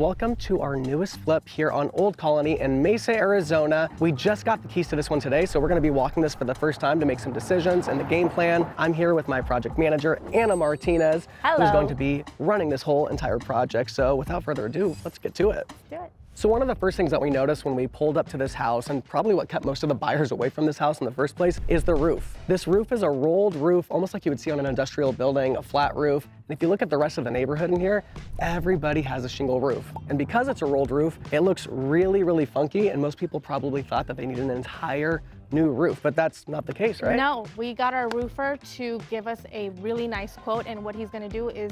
welcome to our newest flip here on Old Colony in Mesa, Arizona. We just got the keys to this one today, so we're gonna be walking this for the first time to make some decisions and the game plan. I'm here with my project manager, Anna Martinez, who's going to be running this whole entire project. So without further ado, let's get to it. Do it. So one of the first things that we noticed when we pulled up to this house, and probably what kept most of the buyers away from this house in the first place, is the roof. This roof is a rolled roof, almost like you would see on an industrial building, a flat roof. And if you look at the rest of the neighborhood in here, everybody has a shingle roof. And because it's a rolled roof, it looks really, really funky, and most people probably thought that they needed an entire new roof, but that's not the case, right? No, we got our roofer to give us a really nice quote, and what he's gonna do is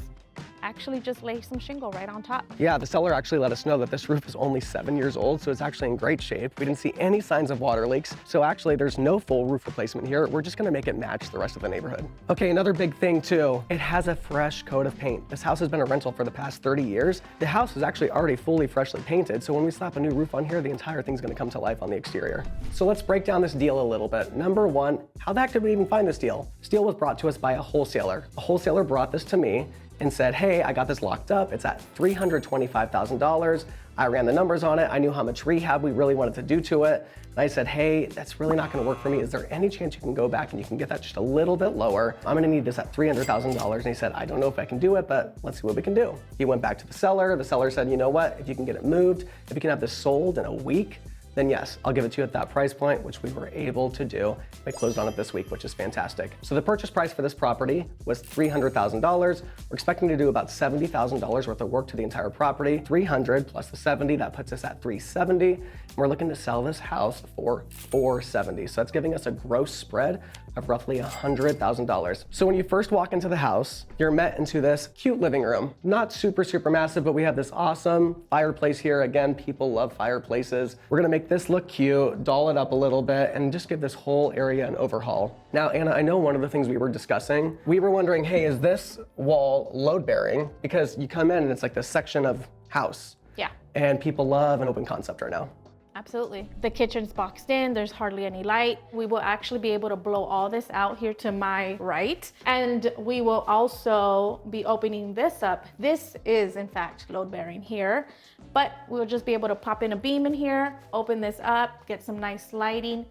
actually just lay some shingle right on top. Yeah, the seller actually let us know that this roof is only 7 years old, so it's actually in great shape. We didn't see any signs of water leaks, so actually there's no full roof replacement here. We're just gonna make it match the rest of the neighborhood. Okay, another big thing too, it has a fresh coat of paint. This house has been a rental for the past 30 years. The house is actually already fully freshly painted, so when we slap a new roof on here, the entire thing's gonna come to life on the exterior. So let's break down this deal a little bit. Number one, how the heck did we even find this deal? This deal was brought to us by a wholesaler. A wholesaler brought this to me and said, hey, I got this locked up. It's at $325,000. I ran the numbers on it. I knew how much rehab we really wanted to do to it. And I said, hey, that's really not gonna work for me. Is there any chance you can go back and you can get that just a little bit lower? I'm gonna need this at $300,000. And he said, I don't know if I can do it, but let's see what we can do. He went back to the seller. The seller said, you know what? If you can get it moved, if you can have this sold in a week, then yes, I'll give it to you at that price point, which we were able to do. We closed on it this week, which is fantastic. So the purchase price for this property was $300,000. We're expecting to do about $70,000 worth of work to the entire property. 300 plus the 70, that puts us at 370. And we're looking to sell this house for $470. So that's giving us a gross spread of roughly $100,000. So when you first walk into the house, you're met into this cute living room. Not super, super massive, but we have this awesome fireplace here. Again, people love fireplaces. We're gonna make this look cute, doll it up a little bit, and just give this whole area an overhaul. Now, Anna, I know one of the things we were discussing, we were wondering, hey, is this wall load bearing? Because you come in and it's like this section of house. Yeah. And people love an open concept right now. Absolutely. The kitchen's boxed in, there's hardly any light. We will actually be able to blow all this out here to my right. And we will also be opening this up. This is in fact load bearing here, but we'll just be able to pop in a beam in here, open this up, get some nice lighting,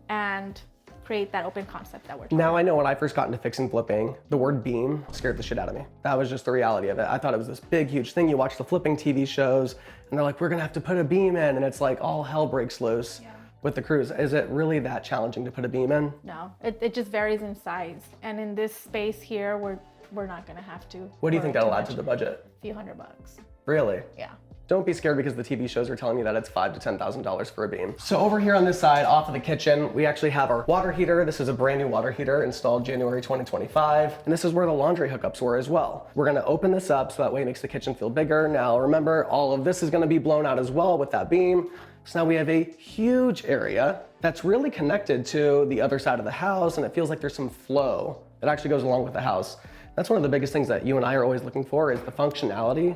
and create that open concept that we're talking Now about. I know when I first got into fix and flipping, the word beam scared the shit out of me. That was just the reality of it. I thought it was this big, huge thing. You watch the flipping TV shows and they're like, we're gonna have to put a beam in, and it's like all hell breaks loose with the crews. Is it really that challenging to put a beam in? No, it just varies in size. And in this space here, we're not gonna have to. What do you think that'll add to the budget? A few $100. Really? Yeah. Don't be scared because the TV shows are telling you that it's $5,000 to $10,000 for a beam. So over here on this side, off of the kitchen, we actually have our water heater. This is a brand new water heater installed January 2025. And this is where the laundry hookups were as well. We're gonna open this up so that way it makes the kitchen feel bigger. Now remember, all of this is gonna be blown out as well with that beam. So now we have a huge area that's really connected to the other side of the house, and it feels like there's some flow that actually goes along with the house. That's one of the biggest things that you and I are always looking for, is the functionality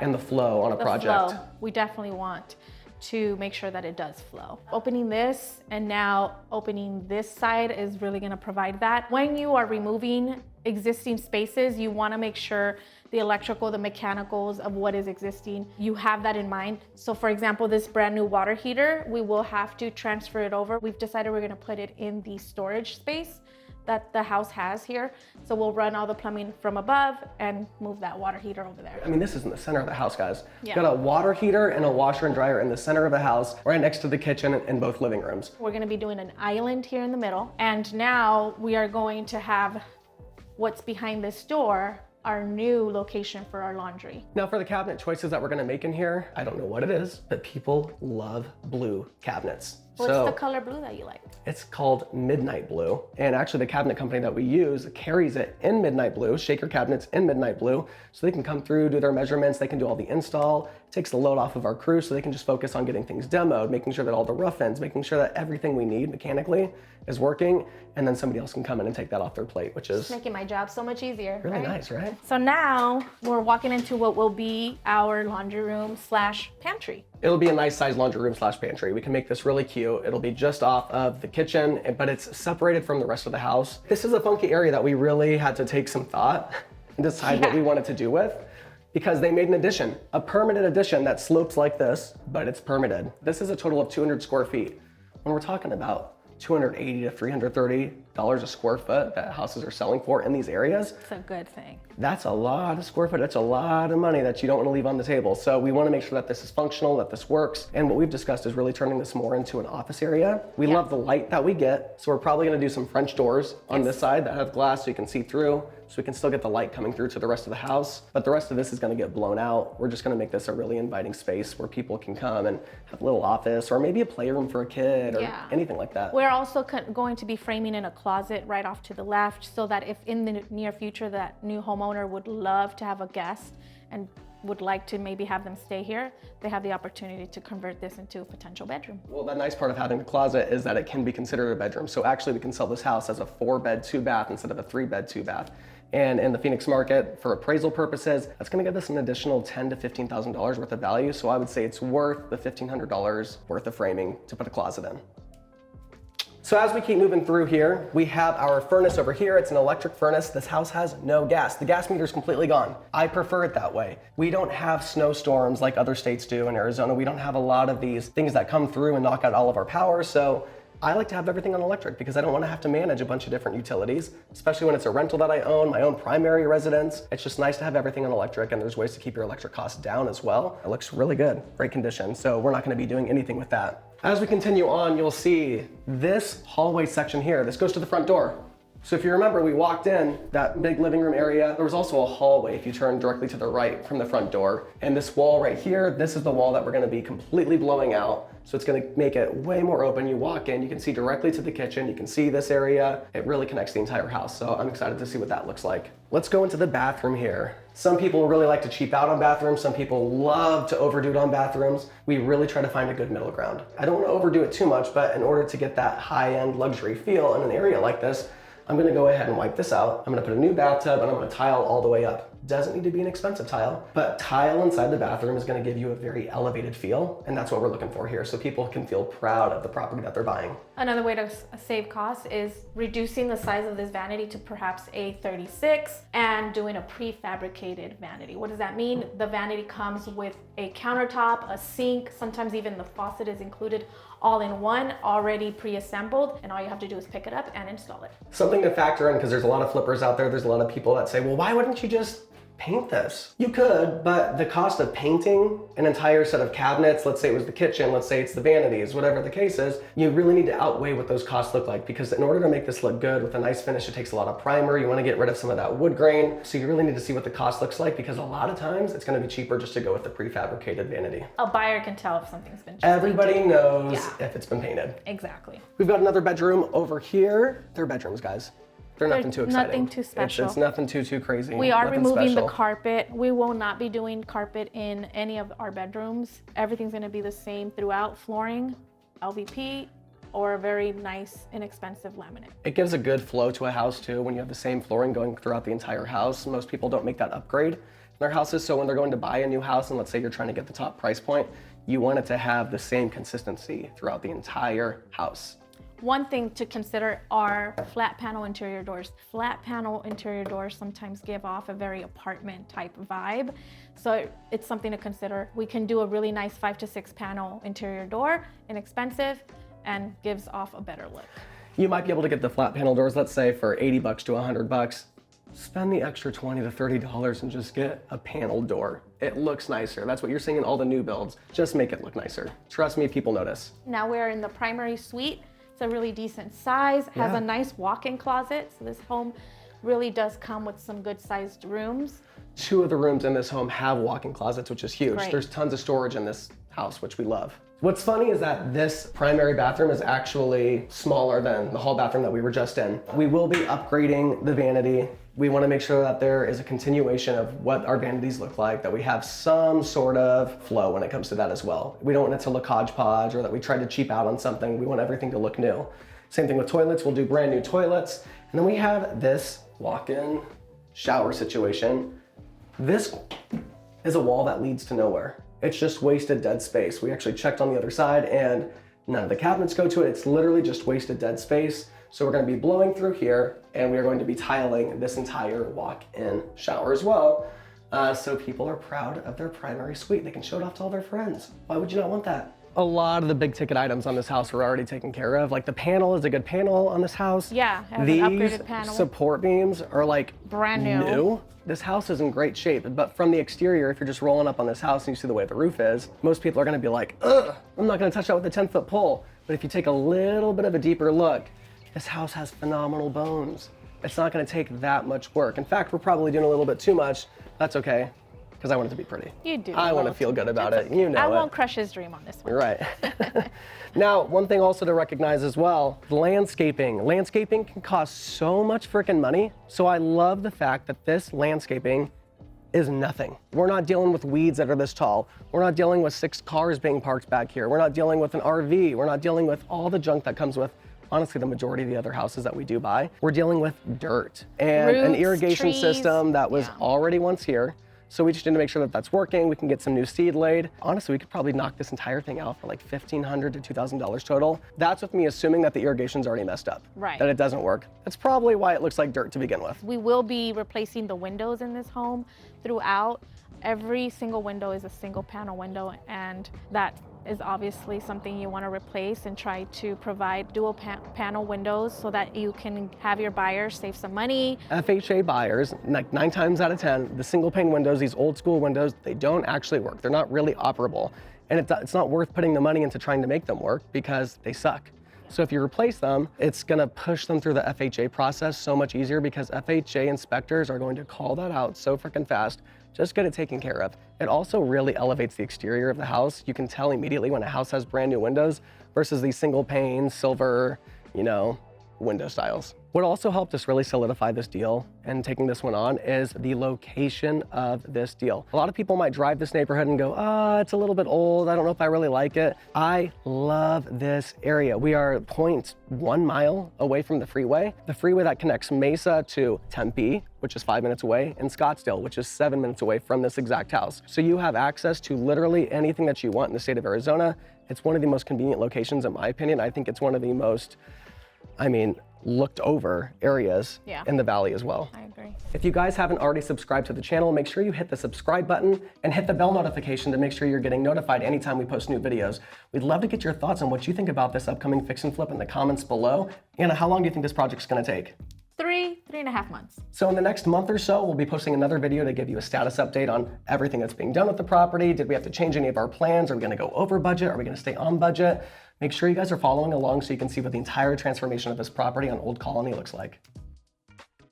and the flow on a project. Flow. We definitely want to make sure that it does flow. Opening this and now opening this side is really gonna provide that. When you are removing existing spaces, you wanna make sure the electrical, the mechanicals of what is existing, you have that in mind. So for example, this brand new water heater, we will have to transfer it over. We've decided we're gonna put it in the storage space that the house has here. So we'll run all the plumbing from above and move that water heater over there. I mean, this is in the center of the house, guys. Yeah. Got a water heater and a washer and dryer in the center of the house, right next to the kitchen and both living rooms. We're gonna be doing an island here in the middle. And now we are going to have what's behind this door, our new location for our laundry. Now for the cabinet choices that we're gonna make in here, I don't know what it is, but people love blue cabinets. What's the color blue that you like? It's called Midnight Blue. And actually the cabinet company that we use carries it in Midnight Blue, shaker cabinets in Midnight Blue, so they can come through, do their measurements, they can do all the install. It takes the load off of our crew so they can just focus on getting things demoed, making sure that all the rough ends, making sure that everything we need mechanically is working, and then somebody else can come in and take that off their plate, which is making my job so much easier. Really nice, right? So now we're walking into what will be our laundry room slash pantry. It'll be a nice sized laundry room slash pantry. We can make this really cute. It'll be just off of the kitchen, but it's separated from the rest of the house. This is a funky area that we really had to take some thought and decide what we wanted to do with. because they made an addition, a permitted addition that slopes like this, but it's permitted. This is a total of 200 square feet. When we're talking about $280 to $330 a square foot that houses are selling for in these areas. It's a good thing. That's a lot of square foot. That's a lot of money that you don't want to leave on the table. So we want to make sure that this is functional, that this works. And what we've discussed is really turning this more into an office area. We love the light that we get. So we're probably going to do some French doors on this side that have glass so you can see through. So we can still get the light coming through to the rest of the house. But the rest of this is going to get blown out. We're just going to make this a really inviting space where people can come and have a little office or maybe a playroom for a kid or anything like that. We're also going to be framing in a closet right off to the left so that if in the near future that new homeowner would love to have a guest and would like to maybe have them stay here, they have the opportunity to convert this into a potential bedroom. Well, the nice part of having the closet is that it can be considered a bedroom. So actually we can sell this house as a 4-bed, 2-bath instead of a 3-bed, 2-bath. And in the Phoenix market, for appraisal purposes, that's gonna give us an additional $10,000 to $15,000 worth of value. So I would say it's worth the $1,500 worth of framing to put a closet in. So as we keep moving through here, we have our furnace over here. It's an electric furnace. This house has no gas. The gas meter is completely gone. I prefer it that way. We don't have snowstorms like other states do in Arizona. We don't have a lot of these things that come through and knock out all of our power. So I like to have everything on electric because I don't want to have to manage a bunch of different utilities, especially when it's a rental that I own, my own primary residence. It's just nice to have everything on electric, and there's ways to keep your electric costs down as well. It looks really good, great condition. So we're not going to be doing anything with that. As we continue on, you'll see this hallway section here. This goes to the front door. So if you remember, we walked in that big living room area. There was also a hallway if you turn directly to the right from the front door. And this wall right here, this is the wall that we're gonna be completely blowing out. So it's gonna make it way more open. You walk in, you can see directly to the kitchen. You can see this area. It really connects the entire house. So I'm excited to see what that looks like. Let's go into the bathroom here. Some people really like to cheap out on bathrooms. Some people love to overdo it on bathrooms. We really try to find a good middle ground. I don't wanna overdo it too much, but in order to get that high-end luxury feel in an area like this, I'm gonna go ahead and wipe this out. I'm gonna put a new bathtub and I'm gonna tile all the way up. Doesn't need to be an expensive tile, but tile inside the bathroom is gonna give you a very elevated feel, and that's what we're looking for here, so people can feel proud of the property that they're buying. Another way to save costs is reducing the size of this vanity to perhaps a 36 and doing a prefabricated vanity. What does that mean? The vanity comes with a countertop, a sink, sometimes even the faucet is included all in one, already pre-assembled, and all you have to do is pick it up and install it. Something to factor in, because there's a lot of flippers out there, there's a lot of people that say, well, why wouldn't you just paint this? You could, but the cost of painting an entire set of cabinets, let's say it was the kitchen, let's say it's the vanities, whatever the case is, you really need to outweigh what those costs look like, because in order to make this look good with a nice finish, it takes a lot of primer. You want to get rid of some of that wood grain. So you really need to see what the cost looks like, because a lot of times it's going to be cheaper just to go with the prefabricated vanity. A buyer can tell if something's been Everybody painted. knows if it's been painted. Exactly. We've got another bedroom over here. They're bedrooms, guys. They're nothing too exciting. Nothing too special. It's nothing too crazy. We are nothing removing special. the carpet. We will not be doing carpet in any of our bedrooms. Everything's gonna be the same throughout. Flooring, LVP, or a very nice, inexpensive laminate. It gives a good flow to a house too when you have the same flooring going throughout the entire house. Most people don't make that upgrade in their houses, so when they're going to buy a new house, and let's say you're trying to get the top price point, you want it to have the same consistency throughout the entire house. One thing to consider are flat panel interior doors. Flat panel interior doors sometimes give off a very apartment type vibe. So it's something to consider. We can do a really nice 5 to 6 panel interior door, inexpensive, and gives off a better look. You might be able to get the flat panel doors, let's say for $80 to $100. Spend the extra $20 to $30 and just get a panel door. It looks nicer. That's what you're seeing in all the new builds. Just make it look nicer. Trust me, people notice. Now we're in the primary suite. It's a really decent size, has a nice walk-in closet. So this home really does come with some good sized rooms. 2 of the rooms in this home have walk-in closets, which is huge. Great. There's tons of storage in this house, which we love. What's funny is that this primary bathroom is actually smaller than the hall bathroom that we were just in. We will be upgrading the vanity. We want to make sure that there is a continuation of what our vanities look like, that we have some sort of flow when it comes to that as well. We don't want it to look hodgepodge or that we try to cheap out on something. We want everything to look new. Same thing with toilets. We'll do brand new toilets. And then we have this walk-in shower situation. This is a wall that leads to nowhere. It's just wasted dead space. We actually checked on the other side and none of the cabinets go to it. It's literally just wasted dead space. So we're going to be blowing through here, and we are going to be tiling this entire walk-in shower as well. So people are proud of their primary suite. They can show it off to all their friends. Why would you not want that? A lot of the big ticket items on this house were already taken care of. Like the panel is a good panel on this house. Yeah, it has These an upgraded panel. support beams are like Brand new. This house is in great shape, but from the exterior, if you're just rolling up on this house and you see the way the roof is, most people are gonna be like, ugh, I'm not gonna touch that with a 10-foot pole. But if you take a little bit of a deeper look, this house has phenomenal bones. It's not gonna take that much work. In fact, we're probably doing a little bit too much. That's okay, because I want it to be pretty. You do. I want to feel good about it. Okay. You know I it. won't crush his dream on this one. You're right. Now, one thing also to recognize as well, landscaping. Landscaping can cost so much freaking money. So I love the fact that this landscaping is nothing. We're not dealing with weeds that are this tall. We're not dealing with 6 cars being parked back here. We're not dealing with an RV. We're not dealing with all the junk that comes with, honestly, the majority of the other houses that we do buy. We're dealing with dirt and an Roots, irrigation trees. system that was already once here. So we just need to make sure that that's working. We can get some new seed laid. Honestly, we could probably knock this entire thing out for like $1,500 to $2,000 total. That's with me assuming that the irrigation's already messed up, Right. that it doesn't work. That's probably why it looks like dirt to begin with. We will be replacing the windows in this home throughout. Every single window is a single panel window, and that is obviously something you want to replace and try to provide dual panel windows so that you can have your buyers save some money. FHA buyers, like 9 times out of 10, the single pane windows, these old school windows, they don't actually work. They're not really operable. And it's not worth putting the money into trying to make them work because they suck. So if you replace them, it's gonna push them through the FHA process so much easier because FHA inspectors are going to call that out so freaking fast. Just get it taken care of. It also really elevates the exterior of the house. You can tell immediately when a house has brand new windows versus these single pane, silver, window styles. What also helped us really solidify this deal and taking this one on is the location of this deal. A lot of people might drive this neighborhood and go, it's a little bit old. I don't know if I really like it. I love this area. We are 0.1 mile away from the freeway that connects Mesa to Tempe, which is 5 minutes away, and Scottsdale, which is 7 minutes away from this exact house. So you have access to literally anything that you want in the state of Arizona. It's one of the most convenient locations, in my opinion. I think it's one of the most, looked over areas in the valley as well. I agree. If you guys haven't already subscribed to the channel, make sure you hit the subscribe button and hit the bell notification to make sure you're getting notified anytime we post new videos. We'd love to get your thoughts on what you think about this upcoming fix and flip in the comments below. Anna, how long do you think this project's gonna take? 3.5 months. So in the next month or so, we'll be posting another video to give you a status update on everything that's being done with the property. Did we have to change any of our plans? Are we gonna go over budget? Are we gonna stay on budget? Make sure you guys are following along so you can see what the entire transformation of this property on Old Colony looks like.